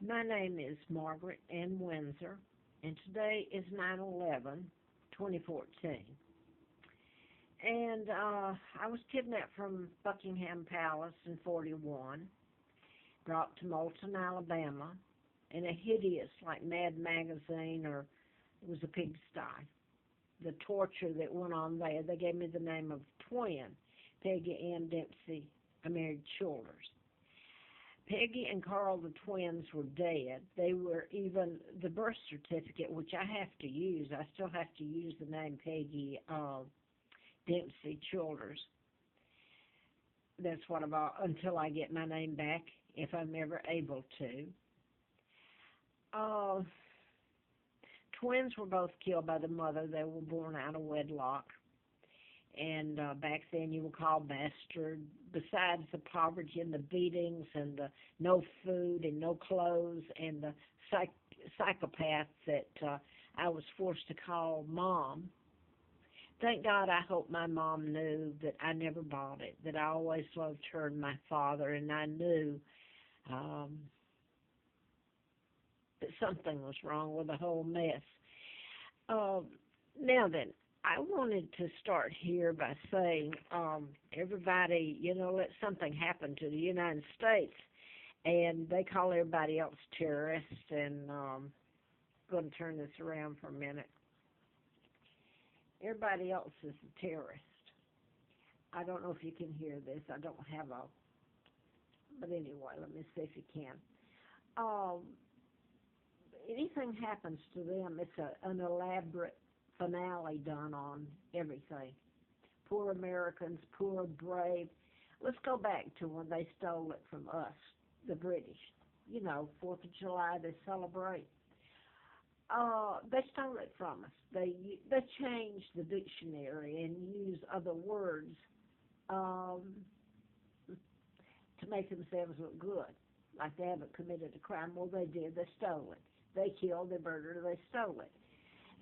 My name is Margaret Ann Windsor, and today is 9/11, 2014. And I was kidnapped from Buckingham Palace in 41, brought to Moulton, Alabama, in a hideous, like Mad Magazine, or it was a pigsty. The torture that went on there, they gave me the name of Twin, Peggy Ann Dempsey. I married Childers. Peggy and Carl, the twins, were dead. They were even the birth certificate, which I have to use. I still have to use the name Peggy Dempsey Childers. That's what about until I get my name back, if I'm ever able to. Uh, Twins were both killed by the mother. They were born out of wedlock. And back then you were called bastard. Besides the poverty and the beatings and the no food and no clothes and the psychopaths that I was forced to call mom. Thank God I hope my mom knew that I never bought it, that I always loved her and my father, and I knew um, that something was wrong with the whole mess. Uh, Now then, I wanted to start here by saying, everybody, let something happen to the United States, and they call everybody else terrorists, and going to turn this around for a minute. Everybody else is a terrorist. I don't know if you can hear this. I don't have a, but anyway, let me see if you can. Um, Anything happens to them, it's an elaborate finale done on everything. Poor Americans, poor, brave. Let's go back to when they stole it from us, the British. 4th of July, they celebrate. They stole it from us. They changed the dictionary and used other words um, to make themselves look good, like they haven't committed a crime. Well, they did. They stole it. They killed, they murdered, they stole it.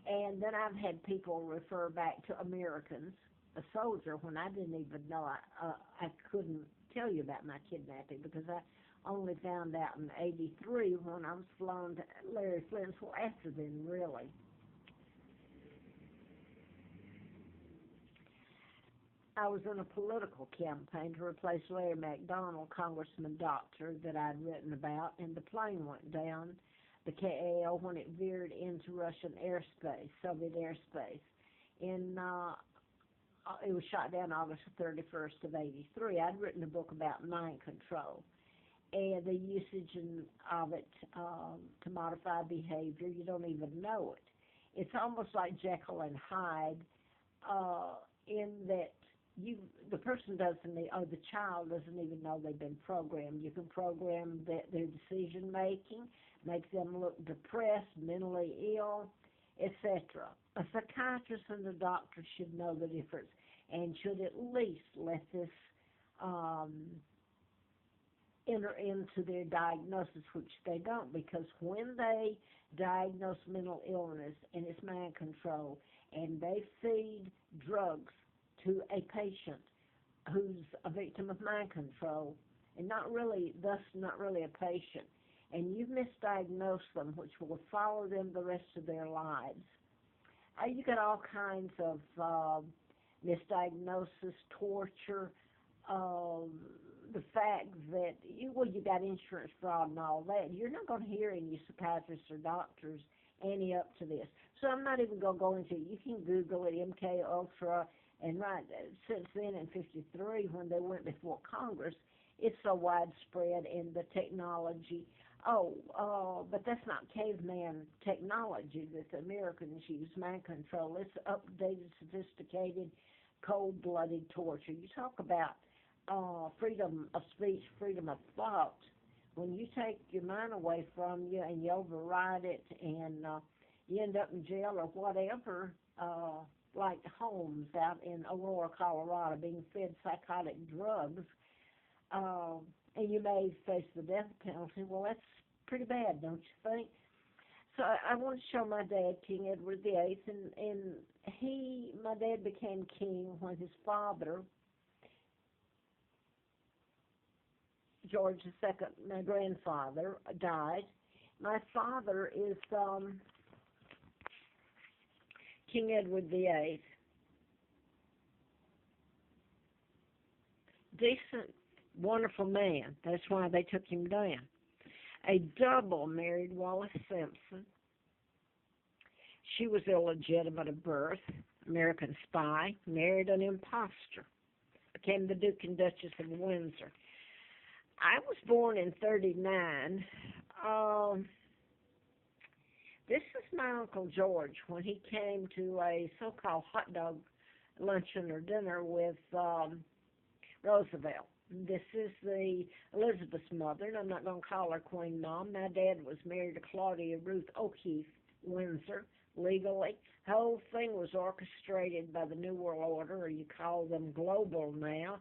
And then I've had people refer back to Americans, a soldier, when I didn't even know I couldn't tell you about my kidnapping because I only found out in '83 when I was flown to Larry Flint's. Well, after then, really. I was in a political campaign to replace Larry McDonald, Congressman Doctor, that I'd written about, and the plane went down, the KAO, when it veered into Russian airspace, Soviet airspace. It was shot down August 31st of '83. I'd written a book about mind control and the usage of it to modify behavior. You don't even know it. It's almost like Jekyll and Hyde in that the person doesn't need, or the child doesn't even know they've been programmed. You can program their decision making, make them look depressed, mentally ill, etc. A psychiatrist and a doctor should know the difference and should at least let this um, enter into their diagnosis, which they don't, because when they diagnose mental illness and it's mind control and they feed drugs to a patient who's a victim of mind control and thus not really a patient, and you've misdiagnosed them, which will follow them the rest of their lives. You got all kinds of misdiagnosis, torture, the fact that you got insurance fraud and all that. You're not going to hear any psychiatrists or doctors any up to this. So I'm not even going to go into it. You can Google it, MK Ultra, and right since then in '53 when they went before Congress, it's so widespread in the technology. But that's not caveman technology that the Americans use, mind control. It's updated, sophisticated, cold-blooded torture. You talk about freedom of speech, freedom of thought. When you take your mind away from you and you override it and you end up in jail or whatever, like Holmes out in Aurora, Colorado, being fed psychotic drugs, and you may face the death penalty. Well, that's pretty bad, don't you think? So I want to show my dad, King Edward VIII, and my dad became king when his father, George II, my grandfather, died, My father is King Edward VIII. Decent, wonderful man. That's why they took him down. A double married Wallace Simpson. She was illegitimate of birth, American spy, married an impostor, became the Duke and Duchess of Windsor. I was born in 39. Um, this is my Uncle George when he came to a so-called hot dog luncheon or dinner with Roosevelt. This is the Elizabeth's mother, and I'm not going to call her Queen Mom. My dad was married to Claudia Ruth O'Keefe Windsor legally. The whole thing was orchestrated by the New World Order, or you call them global now.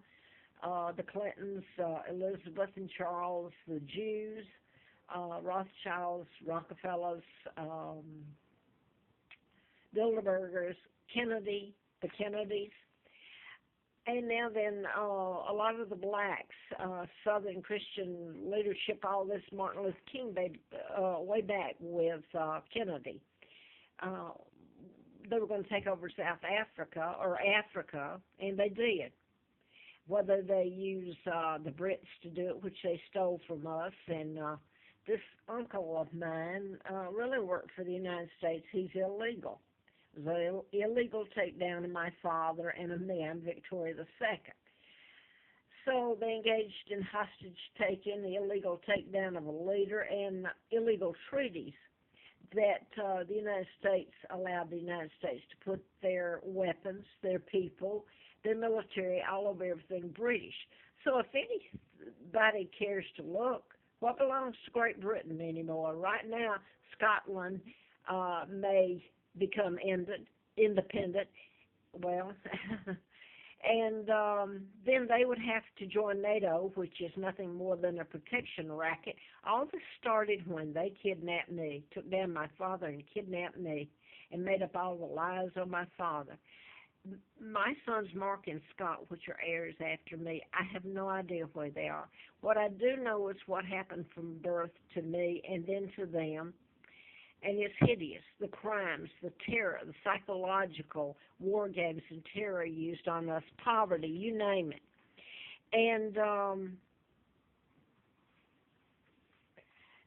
The Clintons, Elizabeth and Charles, the Jews, Rothschilds, Rockefellers, Bilderbergers, Kennedy, the Kennedys. And now then, a lot of the blacks, Southern Christian leadership, all this Martin Luther King, way back with Kennedy. Uh, they were going to take over South Africa, or Africa, and they did. Whether they use the Brits to do it, which they stole from us, and this uncle of mine really worked for the United States. He's illegal. It was an illegal takedown of my father and of me. I'm Victoria II. So they engaged in hostage taking, the illegal takedown of a leader, and illegal treaties that the United States allowed the United States to put their weapons, their people, their military all over everything British. So if anybody cares to look, what belongs to Great Britain anymore? Right now, Scotland may become independent. Well, and then they would have to join NATO, which is nothing more than a protection racket. All this started when they kidnapped me, took down my father and kidnapped me, and made up all the lies on my father. My sons Mark and Scott, which are heirs after me, I have no idea where they are. What I do know is what happened from birth to me and then to them, and it's hideous. The crimes, the terror, the psychological war games and terror used on us, poverty, you name it. And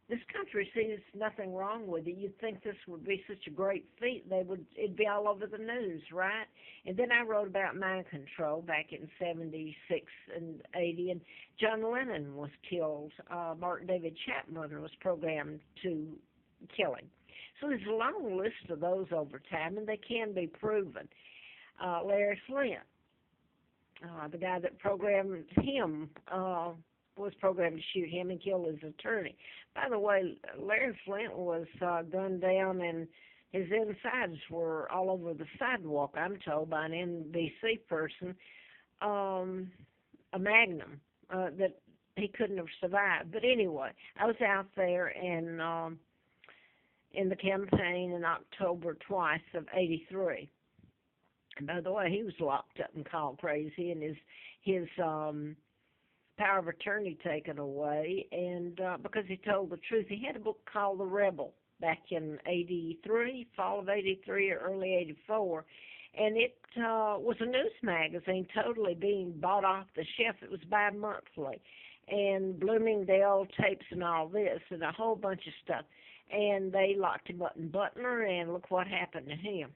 this country sees nothing wrong with it. You'd think this would be such a great feat. It'd be all over the news, right? And then I wrote about mind control back in 76 and 80, and John Lennon was killed. Mark David Chapman was programmed to kill him. So there's a long list of those over time, and they can be proven. Larry Flint, the guy that programmed him, was programmed to shoot him and kill his attorney. By the way, Larry Flint was gunned down, and his insides were all over the sidewalk, I'm told, by an NBC person, a magnum that he couldn't have survived. But anyway, I was out there and in the campaign in October twice of '83. And by the way, he was locked up and called crazy, and his power of attorney taken away, and because he told the truth. He had a book called The Rebel back in '83, fall of '83 or early '84, and it was a news magazine totally being bought off the shelf. It was bi-monthly, and Bloomingdale tapes and all this, and a whole bunch of stuff. And they locked him up in Butler, and look what happened to him.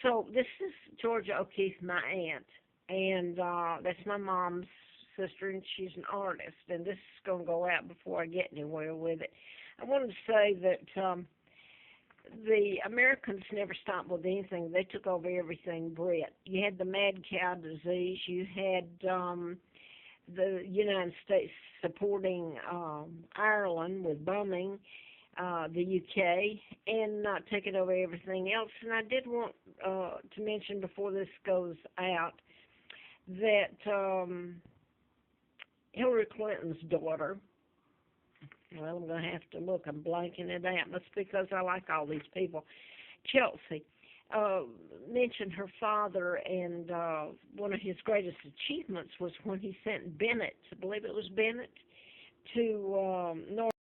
So this is Georgia O'Keefe, my aunt, and that's my mom's sister, and she's an artist, and this is going to go out before I get anywhere with it. I wanted to say that the Americans never stopped with anything. They took over everything Brit. You had the mad cow disease. You had the United States supporting Ireland with bombing the UK, and not taking over everything else. And I did want to mention before this goes out that Hillary Clinton's daughter, well, I'm going to have to look, I'm blanking it out, but it's because I like all these people, Chelsea, mentioned her father, and one of his greatest achievements was when he sent Bennett, I believe it was Bennett, to North